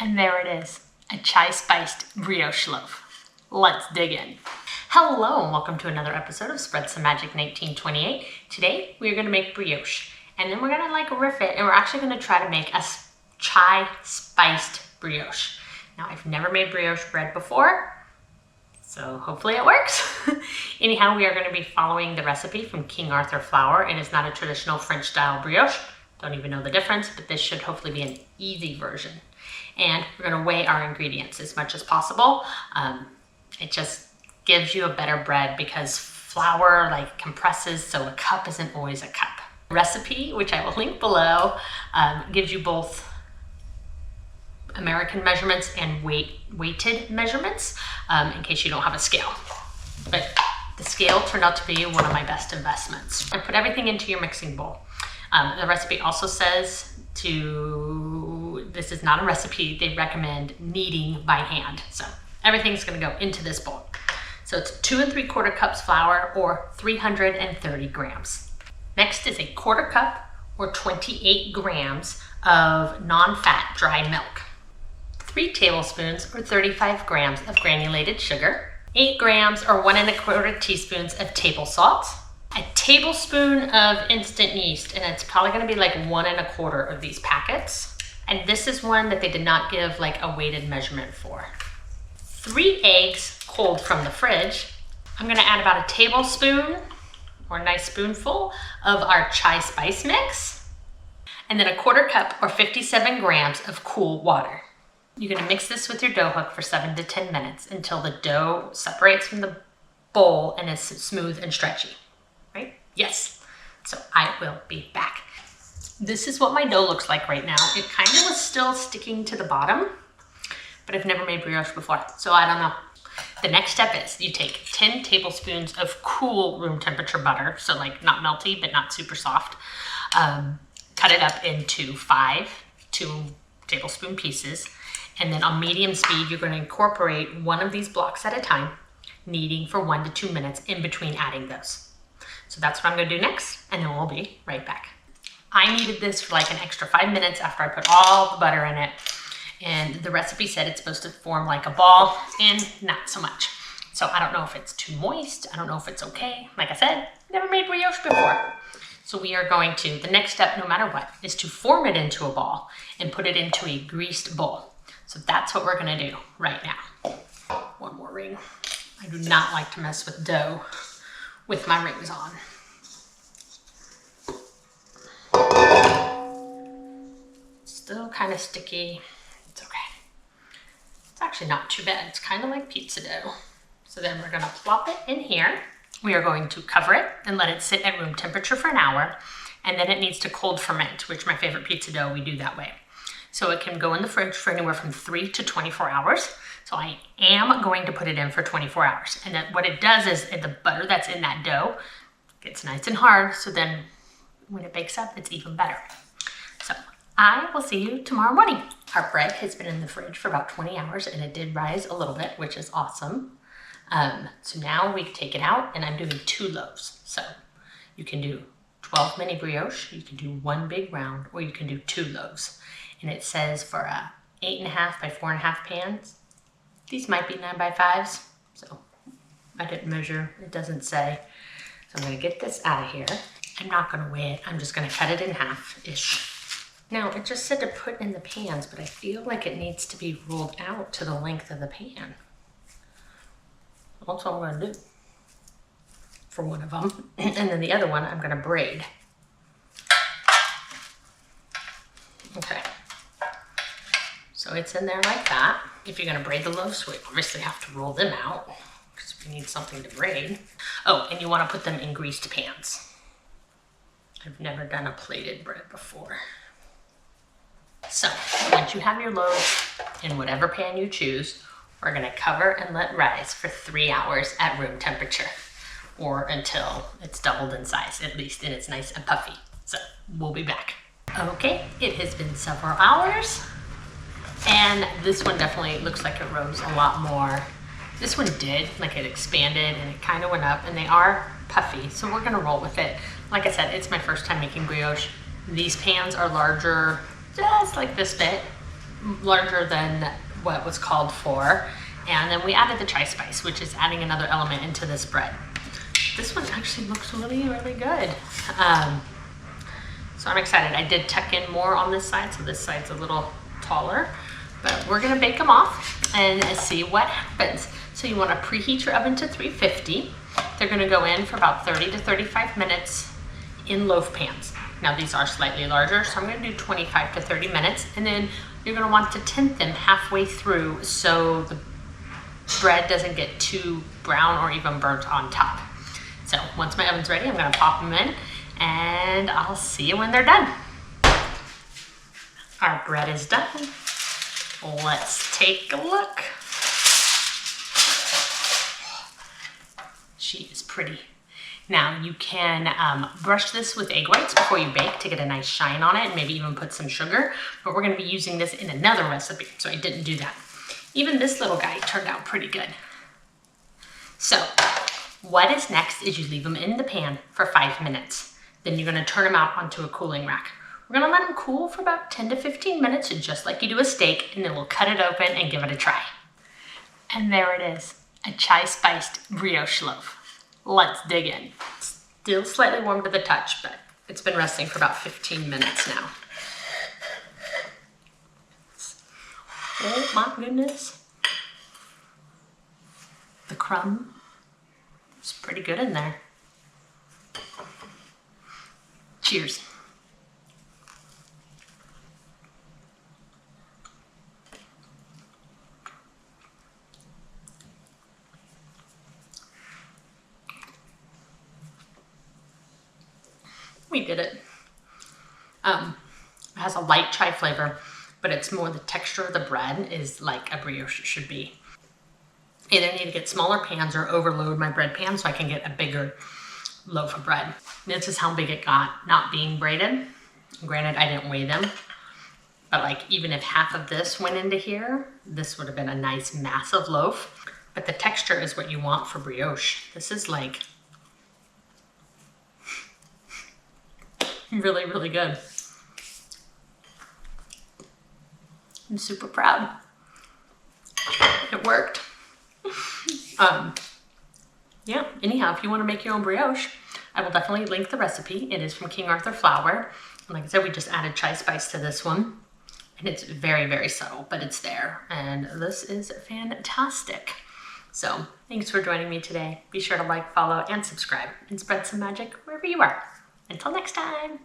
And there it is, a chai-spiced brioche loaf. Let's dig in. Hello and welcome to another episode of Spread Some Magic 1928. Today we're gonna make brioche and then we're gonna riff it, and we're actually gonna try to make a chai-spiced brioche. Now I've never made brioche bread before, so hopefully it works. Anyhow, we are gonna be following the recipe from King Arthur flour. It is not a traditional French style brioche. Don't even know the difference, but this should hopefully be an easy version. And we're gonna weigh our ingredients as much as possible. It just gives you a better bread because flour compresses, so a cup isn't always a cup. The recipe, which I will link below, gives you both American measurements and weighted measurements in case you don't have a scale. But the scale turned out to be one of my best investments. And put everything into your mixing bowl. The recipe also says this is not a recipe, they recommend kneading by hand. So everything's gonna go into this bowl. So it's 2 3/4 cups flour or 330 grams. Next is a 1/4 cup or 28 grams of non-fat dry milk. 3 tablespoons or 35 grams of granulated sugar. 8 grams or 1 1/4 teaspoons of table salt. A tablespoon of instant yeast, and it's probably gonna be 1 1/4 of these packets. And this is one that they did not give a weighted measurement for. 3 eggs cold from the fridge. I'm gonna add about a tablespoon or a nice spoonful of our chai spice mix. And then a 1/4 cup or 57 grams of cool water. You're gonna mix this with your dough hook for 7 to 10 minutes until the dough separates from the bowl and is smooth and stretchy. Right? Yes. So I will be back. This is what my dough looks like right now. It kind of was still sticking to the bottom, but I've never made brioche before, so I don't know. The next step is you take 10 tablespoons of cool room temperature butter, so not melty, but not super soft. Cut it up into 5 2 tablespoon pieces. And then on medium speed, you're gonna incorporate one of these blocks at a time, kneading for 1 to 2 minutes in between adding those. So that's what I'm gonna do next, and then we'll be right back. I kneaded this for an extra 5 minutes after I put all the butter in it. And the recipe said it's supposed to form like a ball, and not so much. So I don't know if it's too moist. I don't know if it's okay. Like I said, never made brioche before. So we are going to, the next step, no matter what, is to form it into a ball and put it into a greased bowl. So that's what we're gonna do right now. One more ring. I do not like to mess with dough with my rings on. Still kind of sticky. It's okay. It's actually not too bad. It's kind of like pizza dough. So then we're gonna plop it in here. We are going to cover it and let it sit at room temperature for an hour. And then it needs to cold ferment, which my favorite pizza dough, we do that way. So it can go in the fridge for anywhere from 3 to 24 hours. So I am going to put it in for 24 hours. And then what it does is the butter that's in that dough gets nice and hard. So then when it bakes up, it's even better. So I will see you tomorrow morning. Our bread has been in the fridge for about 20 hours and it did rise a little bit, which is awesome. So now we take it out, and I'm doing 2 loaves. So you can do 12 mini brioche, you can do 1 big round, or you can do 2 loaves. And it says for a 8.5 by 4.5 pans. These might be 9 by 5s, so I didn't measure, it doesn't say. So I'm gonna get this out of here. I'm not gonna weigh it, I'm just gonna cut it in half-ish. Now, it just said to put in the pans, but I feel like it needs to be rolled out to the length of the pan. That's what I'm gonna do for one of them. And then the other one, I'm gonna braid. Okay. So it's in there like that. If you're gonna braid the loaves, we obviously have to roll them out because we need something to braid. Oh, and you wanna put them in greased pans. I've never done a plated bread before. So once you have your loaves in whatever pan you choose, we're gonna cover and let rise for 3 hours at room temperature, or until it's doubled in size, at least, and it's nice and puffy. So we'll be back. Okay, it has been several hours, and this one definitely looks like it rose a lot more. This one did, it expanded and it kind of went up, and they are puffy, so we're gonna roll with it. Like I said, it's my first time making brioche. These pans are larger, just like this bit, larger than what was called for. And then we added the chai spice, which is adding another element into this bread. This one actually looks really, really good. So I'm excited. I did tuck in more on this side, so this side's a little taller, but we're gonna bake them off and see what happens. So you wanna preheat your oven to 350. They're gonna go in for about 30 to 35 minutes in loaf pans. Now these are slightly larger, so I'm gonna do 25 to 30 minutes, and then you're gonna want to tint them halfway through so the bread doesn't get too brown or even burnt on top. So once my oven's ready, I'm gonna pop them in and I'll see you when they're done. Our bread is done. Let's take a look. She is pretty. Now you can brush this with egg whites before you bake to get a nice shine on it, and maybe even put some sugar, but we're gonna be using this in another recipe, so I didn't do that. Even this little guy turned out pretty good. So what is next is you leave them in the pan for 5 minutes. Then you're gonna turn them out onto a cooling rack. We're gonna let them cool for about 10 to 15 minutes, just like you do a steak, and then we'll cut it open and give it a try. And there it is, a chai spiced brioche loaf. Let's dig in. Still slightly warm to the touch, but it's been resting for about 15 minutes now. Oh my goodness. The crumb is pretty good in there. Cheers. We did it. It has a light chai flavor, but it's more the texture of the bread is like a brioche should be. Either need to get smaller pans or overload my bread pan so I can get a bigger loaf of bread. This is how big it got, not being braided. Granted, I didn't weigh them, but like even if half of this went into here, this would have been a nice massive loaf. But the texture is what you want for brioche. This is like really, really good. I'm super proud. It worked. Yeah, anyhow, if you want to make your own brioche, I will definitely link the recipe. It is from King Arthur flour. And like I said, we just added chai spice to this one. And it's very, very subtle, but it's there. And this is fantastic. So thanks for joining me today. Be sure to like, follow, and subscribe, and spread some magic wherever you are. Until next time.